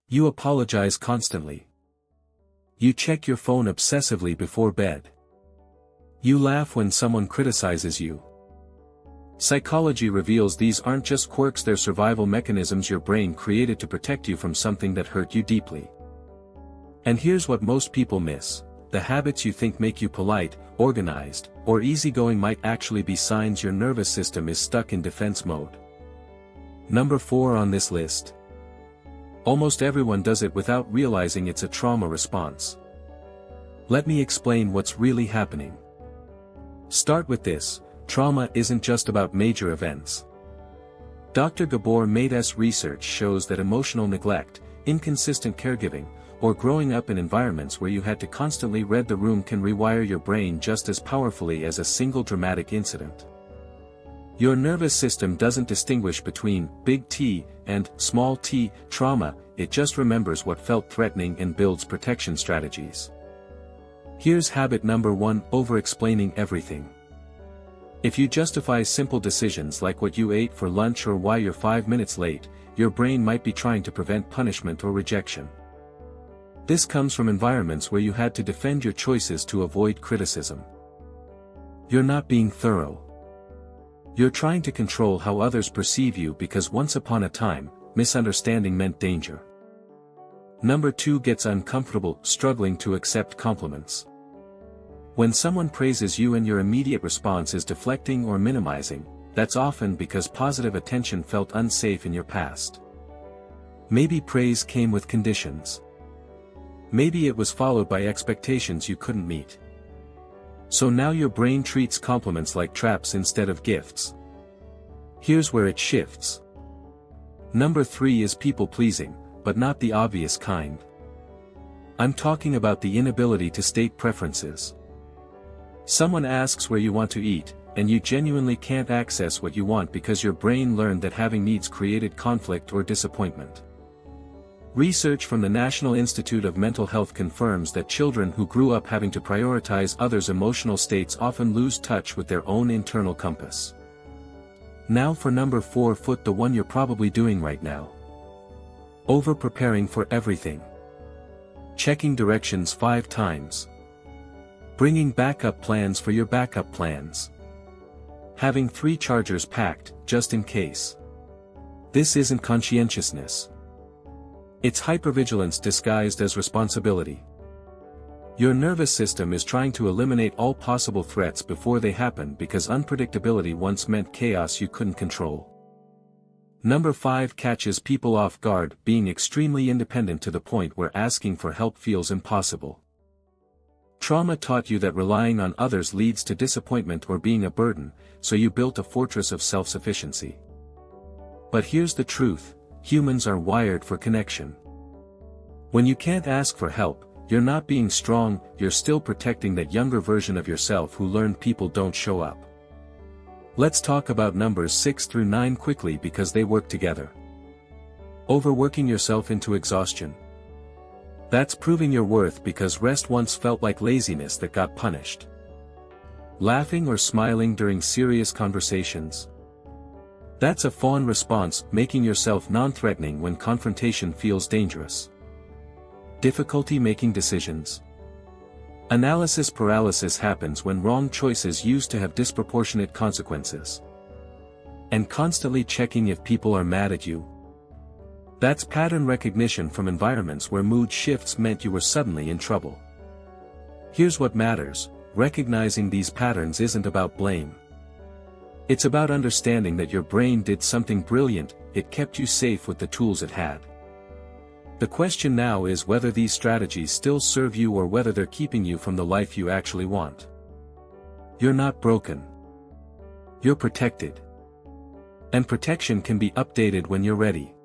You apologize constantly. You check your phone obsessively before bed. You laugh when someone criticizes you. Psychology reveals these aren't just quirks, they're survival mechanisms your brain created to protect you from something that hurt you deeply. And here's what most people miss: the habits you think make you polite, organized, or easygoing might actually be signs your nervous system is stuck in defense mode. Number 4 on this list. Almost everyone does it without realizing it's a trauma response. Let me explain what's really happening. Start with this: trauma isn't just about major events. Dr. Gabor Mate's research shows that emotional neglect, inconsistent caregiving, or growing up in environments where you had to constantly read the room can rewire your brain just as powerfully as a single dramatic incident. Your nervous system doesn't distinguish between big T and small t trauma, it just remembers what felt threatening and builds protection strategies. Here's habit number 1: over-explaining everything. If you justify simple decisions like what you ate for lunch or why you're 5 minutes late, your brain might be trying to prevent punishment or rejection. This comes from environments where you had to defend your choices to avoid criticism. You're not being thorough. You're trying to control how others perceive you because once upon a time, misunderstanding meant danger. Number 2 gets uncomfortable, struggling to accept compliments. When someone praises you and your immediate response is deflecting or minimizing, that's often because positive attention felt unsafe in your past. Maybe praise came with conditions. Maybe it was followed by expectations you couldn't meet. So now your brain treats compliments like traps instead of gifts. Here's where it shifts. Number 3 is people-pleasing, but not the obvious kind. I'm talking about the inability to state preferences. Someone asks where you want to eat, and you genuinely can't access what you want because your brain learned that having needs created conflict or disappointment. Research from the National Institute of Mental Health confirms that children who grew up having to prioritize others' emotional states often lose touch with their own internal compass. Now for number 4, the one you're probably doing right now. Over-preparing for everything. Checking directions 5 times. Bringing backup plans for your backup plans. Having 3 chargers packed, just in case. This isn't conscientiousness. It's hypervigilance disguised as responsibility. Your nervous system is trying to eliminate all possible threats before they happen because unpredictability once meant chaos you couldn't control. Number 5 catches people off guard, being extremely independent to the point where asking for help feels impossible. Trauma taught you that relying on others leads to disappointment or being a burden, so you built a fortress of self-sufficiency. But here's the truth: humans are wired for connection. When you can't ask for help, you're not being strong, you're still protecting that younger version of yourself who learned people don't show up. Let's talk about numbers 6 through 9 quickly because they work together. Overworking yourself into exhaustion. That's proving your worth because rest once felt like laziness that got punished. Laughing or smiling during serious conversations. That's a fawn response, making yourself non-threatening when confrontation feels dangerous. Difficulty making decisions. Analysis paralysis happens when wrong choices used to have disproportionate consequences. And constantly checking if people are mad at you. That's pattern recognition from environments where mood shifts meant you were suddenly in trouble. Here's what matters: recognizing these patterns isn't about blame. It's about understanding that your brain did something brilliant, it kept you safe with the tools it had. The question now is whether these strategies still serve you or whether they're keeping you from the life you actually want. You're not broken. You're protected. And protection can be updated when you're ready.